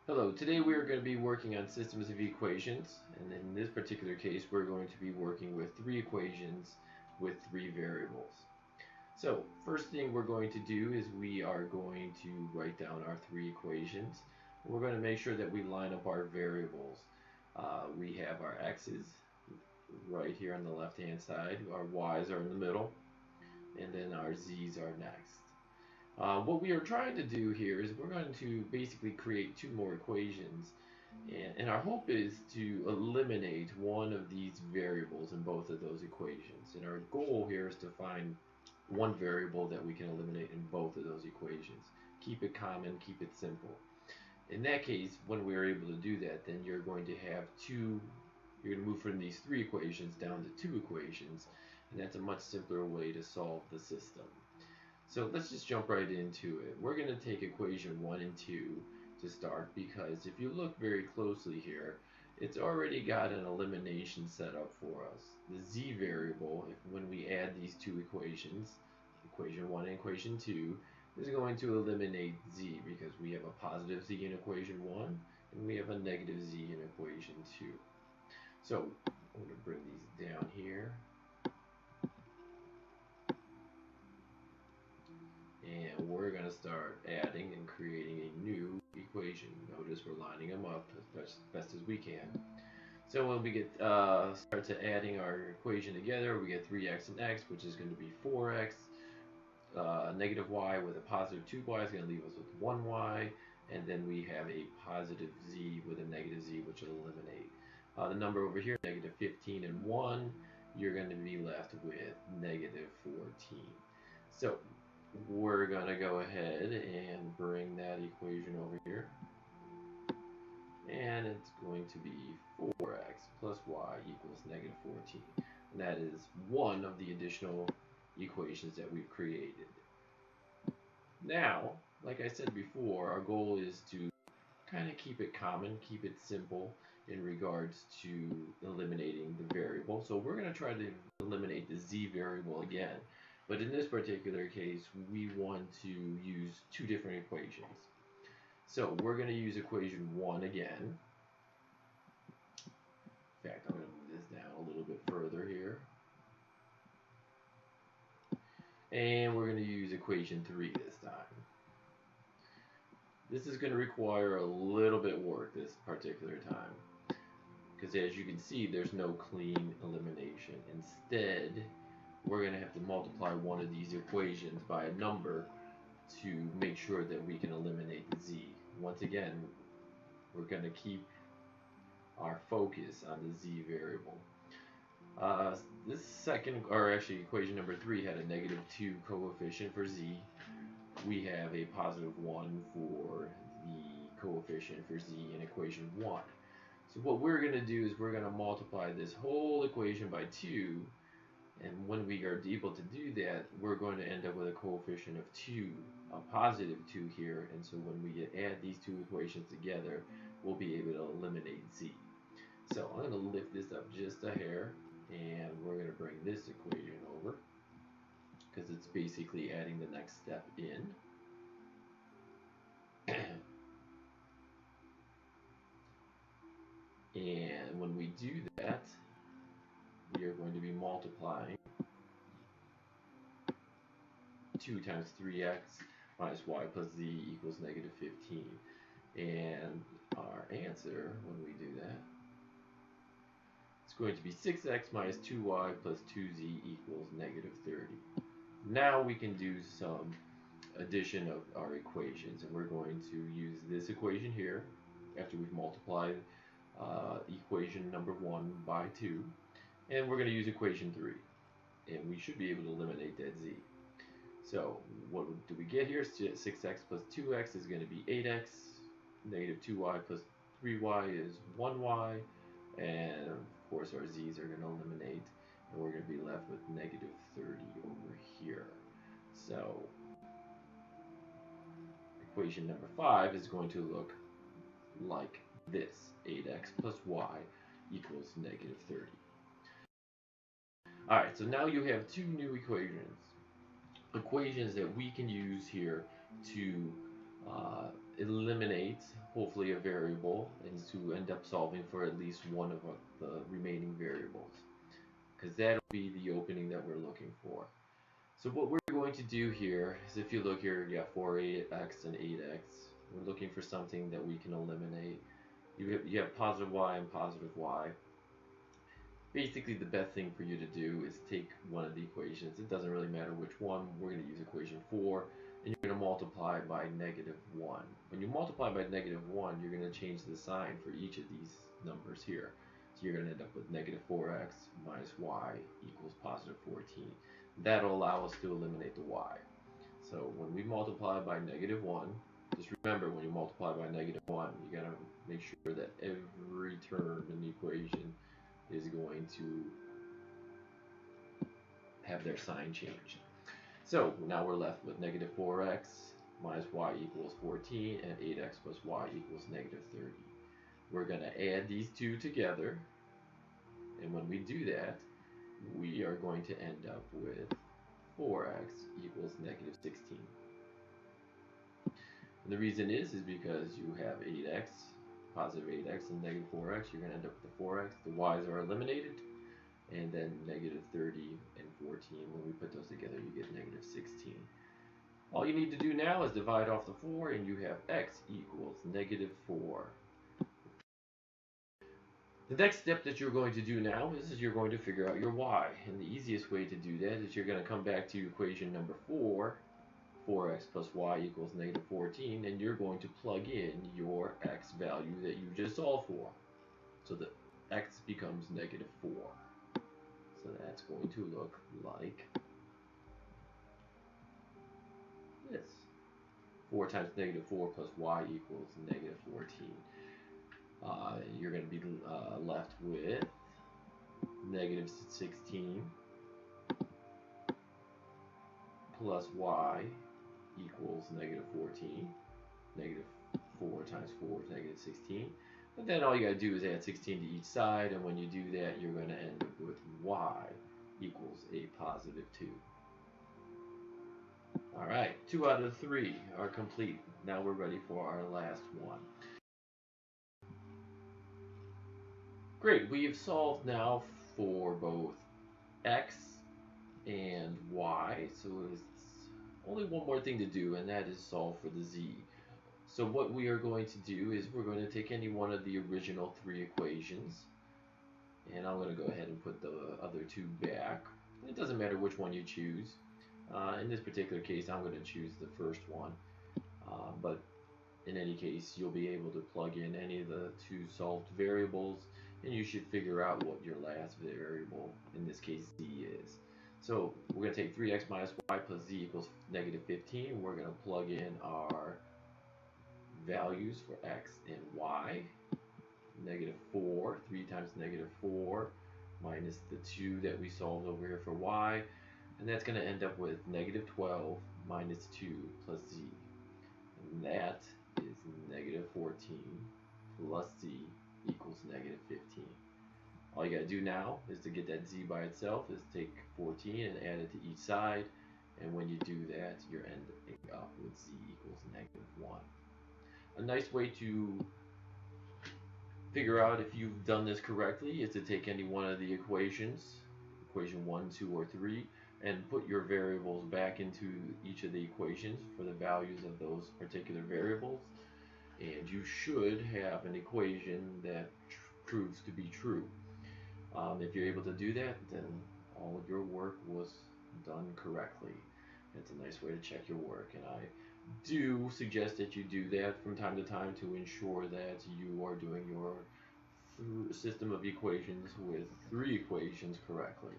Hello, today we are going to be working on systems of equations, and in this particular case we're going to be working with three equations with three variables. So, first thing we're going to do is we are going to write down our three equations. We're going to make sure that we line up our variables. We have our x's right here on the left hand side, our y's are in the middle, and then our z's are next. What we are trying to do here is we're going to basically create two more equations, and our hope is to eliminate one of these variables in both of those equations. And our goal here is to find one variable that we can eliminate in both of those equations. Keep it common, keep it simple. In that case, when we're able to do that, then you're going to have you're going to move from these three equations down to two equations, and that's a much simpler way to solve the system. So let's just jump right into it. We're going to take equation 1 and 2 to start, because if you look very closely here, it's already got an elimination set up for us. The z variable, when we add these two equations, equation 1 and equation 2, is going to eliminate z, because we have a positive z in equation 1 and we have a negative z in equation 2. So I'm going to bring these down here. And we're going to start adding and creating a new equation. Notice we're lining them up as best as we can. So when we get start to adding our equation together, we get 3x and x, which is going to be 4x. Negative y with a positive 2y is going to leave us with 1y. And then we have a positive z with a negative z, which will eliminate. The number over here, negative 15 and 1, you're going to be left with negative 14. So we're going to go ahead and bring that equation over here. And it's going to be 4x plus y equals negative 14. And that is one of the additional equations that we've created. Now, like I said before, our goal is to kind of keep it common, keep it simple in regards to eliminating the variable. So we're going to try to eliminate the z variable again. But in this particular case, we want to use two different equations. So we're going to use equation 1 again. In fact, I'm going to move this down a little bit further here. And we're going to use equation 3 this time. This is going to require a little bit of work this particular time, because as you can see, there's no clean elimination. Instead, we're going to have to multiply one of these equations by a number to make sure that we can eliminate the z. Once again, we're going to keep our focus on the z variable. This second, or actually equation number 3, had a negative 2 coefficient for z. We have a positive 1 for the coefficient for z in equation 1. So what we're going to do is we're going to multiply this whole equation by 2, and when we are able to do that, we're going to end up with a coefficient of 2, a positive 2 here, and so when we add these two equations together, we'll be able to eliminate z. So I'm going to lift this up just a hair, and we're going to bring this equation over, because it's basically adding the next step in. And when we do that, we are going to be multiplying 2 times 3x minus y plus z equals negative 15. And our answer, when we do that, it's going to be 6x minus 2y plus 2z equals negative 30. Now we can do some addition of our equations, and we're going to use this equation here after we've multiplied equation number 1 by 2, and we're going to use equation 3, and we should be able to eliminate that z. So what do we get here? 6x plus 2x is going to be 8x, negative 2y plus 3y is 1y, and of course our z's are going to eliminate, and we're going to be left with negative 30 over here. So equation number 5 is going to look like this: 8x plus y equals negative 30. Alright, so now you have two new equations that we can use here to eliminate, hopefully, a variable and to end up solving for at least one of the remaining variables, because that'll be the opening that we're looking for. So what we're going to do here is, if you look here, you got 4x and 8x. We're looking for something that we can eliminate. You have positive y and positive y. Basically, the best thing for you to do is take one of the equations. It doesn't really matter which one. We're going to use equation 4, and you're going to multiply by -1. When you multiply by -1, you're going to change the sign for each of these numbers here. So you're going to end up with -4x minus y equals positive 14. That'll allow us to eliminate the y. So when we multiply by -1, just remember, when you multiply by -1, you got to make sure that every term in the equation is going to have their sign changed. So now we're left with -4x minus y equals 14 and 8x plus y equals -30. We're going to add these two together, and when we do that, we are going to end up with 4x equals -16. And the reason is because you have 8x, positive 8x and -4x, you're going to end up with the 4x. The y's are eliminated, and then -30 and 14, when we put those together, you get -16. All you need to do now is divide off the 4, and you have x equals -4. The next step that you're going to do now is you're going to figure out your y. And the easiest way to do that is you're going to come back to equation number 4, 4x plus y equals -14, and you're going to plug in your x value that you just solved for. So the x becomes -4. So that's going to look like this. 4 times -4 plus y equals -14. You're going to be left with -16 plus y equals -14. -4 times 4 is -16. But then all you got to do is add 16 to each side, and when you do that, you're going to end up with y equals a positive 2. Alright, 2 out of 3 are complete. Now we're ready for our last one. Great, we have solved now for both x and y, so it's only one more thing to do, and that is solve for the z. So what we are going to do is we're going to take any one of the original 3 equations, and I'm going to go ahead and put the other 2 back. It doesn't matter which one you choose. In this particular case, I'm going to choose the first one, but in any case, you'll be able to plug in any of the 2 solved variables, and you should figure out what your last variable, in this case z, is. So we're going to take 3x minus y plus z equals -15. We're going to plug in our values for x and y. -4, 3 times -4 minus the 2 that we solved over here for y, and that's going to end up with -12 minus 2 plus z, and that is -14 plus z equals -15. All you got to do now is to get that z by itself is take 14 and add it to each side, and when you do that, you're ending up with z equals -1. A nice way to figure out if you've done this correctly is to take any one of the equations, equation 1, 2, or 3, and put your variables back into each of the equations for the values of those particular variables, and you should have an equation that proves to be true. If you're able to do that, then all of your work was done correctly. It's a nice way to check your work, and I do suggest that you do that from time to time to ensure that you are doing your system of equations with 3 equations correctly.